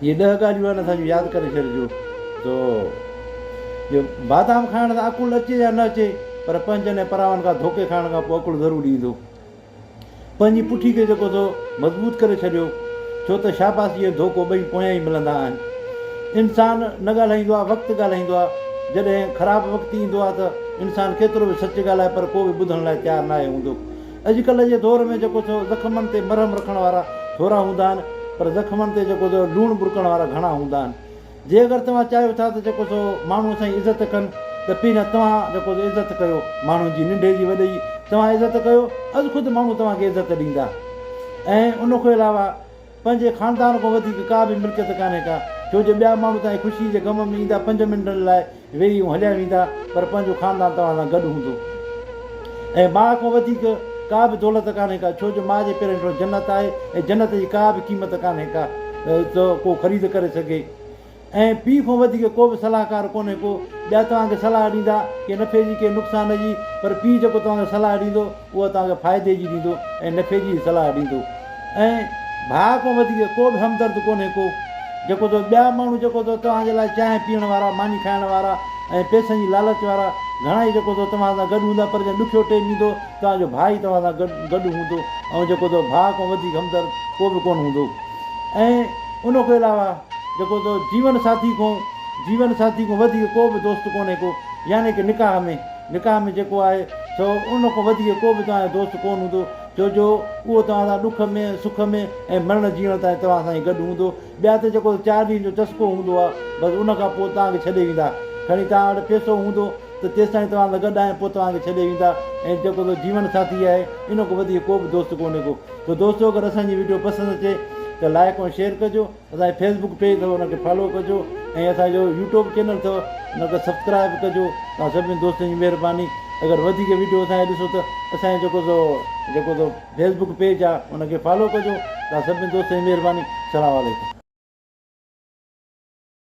इहे 10 ॻाल्हियूं आहिनि असांजूं यादि करे छॾिजो। तो इहो बादाम खाइण सां अकुलु अचे या न अचे, पर पंजनि ऐं परावनि खां धोखे खाइण खां पोइ अकुलु ज़रूरु ईंदो। पंहिंजी पुठी खे जेको सो मज़बूत करे छॾियो, छो त शाबाशी ऐं धोखो ॿई पोयां ई मिलंदा आहिनि। इंसानु न ॻाल्हाईंदो आहे, वक़्तु ॻाल्हाईंदो आहे। जॾहिं ख़राबु वक़्तु ईंदो आहे त इंसानु केतिरो बि सच ॻाल्हाए, पर को बि ॿुधण लाइ तयारु न आहे हूंदो। अॼुकल्ह जे दौर में जेको सो ज़ख़्मनि ते मरहम रखण वारा थोरा हूंदा आहिनि, पर ज़ख़्मनि ते जेको सो लूणु बुरकण वारा घणा हूंदा आहिनि। जे अगरि तव्हां चाहियो था त जेको सो माण्हू असांजी इज़त कनि, त पहिरियां तव्हां जेको सो इज़त कयो माण्हुनि जी, नंढे जी वॾे जी तव्हां इज़त कयो, अॼु ख़ुदि माण्हू तव्हांखे इज़त ॾींदा। ऐं उन खां अलावा पंहिंजे ख़ानदान खां वधीक का बि मिल्कियत कान्हे का, छो जो ॿिया माण्हू तव्हांजी ख़ुशी जे ग़म में ईंदा, 5 मिंटनि लाइ वेही हलिया वेंदा, पर पंहिंजो ख़ानदान तव्हां सां गॾु हूंदो। ऐं माउ खां वधीक का बि दौलत कान्हे का, छो जो माउ जे पेरनि हिकिड़ो जन्नत आहे, ऐं जन्नत जी का बि क़ीमत कान्हे का त को ख़रीद करे सघे। ऐं पीउ खां वधीक को बि सलाहकार कोन्हे को। ॿिया तव्हांखे सलाह ॾींदा के नफ़े जी के नुक़सान जी, पर पीउ जेको तव्हांखे सलाह ॾींदो उहा तव्हांखे फ़ाइदे जी ॾींदो ऐं नफ़े जी सलाह ॾींदो। ऐं भाउ खां वधीक को बि हमदर्द कोन्हे को, जेको त ॿिया माण्हू जेको त तव्हांजे लाइ चांहि पीअण वारा, मानी खाइण वारा ऐं पैसनि जी लालच वारा घणा ई जेको त तव्हां सां गॾु हूंदा, पर जंहिं ॾुखियो टाइम ईंदो तव्हांजो भाउ ई तव्हां सां गॾु हूंदो। ऐं जेको त भाउ खां वधीक हमदर्द को बि कोन हूंदो। ऐं उन खां अलावा जेको त जीवन साथी खां वधीक को बि दोस्त कोन्हे को, यानी की निकाह में जेको आहे सो उन खां वधीक को बि तव्हांजो दोस्त कोन हूंदो, छो जो उहो तव्हां सां ॾुख में सुख में ऐं मरण जीअण ताईं तव्हां सां ई गॾु हूंदो। ॿिया त जेको 4 ॾींहंनि जो चस्को हूंदो आहे, बसि उन खां पोइ तव्हांखे छॾे वेंदा। खणी तव्हां वटि पैसो हूंदो त तेसि ताईं तव्हां सां गॾु आहिनि, पोइ तव्हांखे छॾे वेंदा। ऐं जेको त जीवन साथी आहे, इन खां वधीक को बि दोस्त कोन्हे को। त दोस्तो, अगरि असांजी वीडियो पसंदि अचे त लाइक ऐं शेयर कजो। असांजो फेसबुक पेज अथव हुनखे फॉलो कजो, ऐं असांजो यूट्यूब चैनल अथव हुनखे सब्सक्राइब कजो। तव्हां सभिनी दोस्तनि जी महिरबानी। अगरि वधीक वीडियो असांखे ॾिसो त असांजो जेको फेसबुक पेज आहे हुनखे फॉलो कजो। तव्हां सभिनी दोस्तनि जी महिरबानी। सलाम वालेकुम।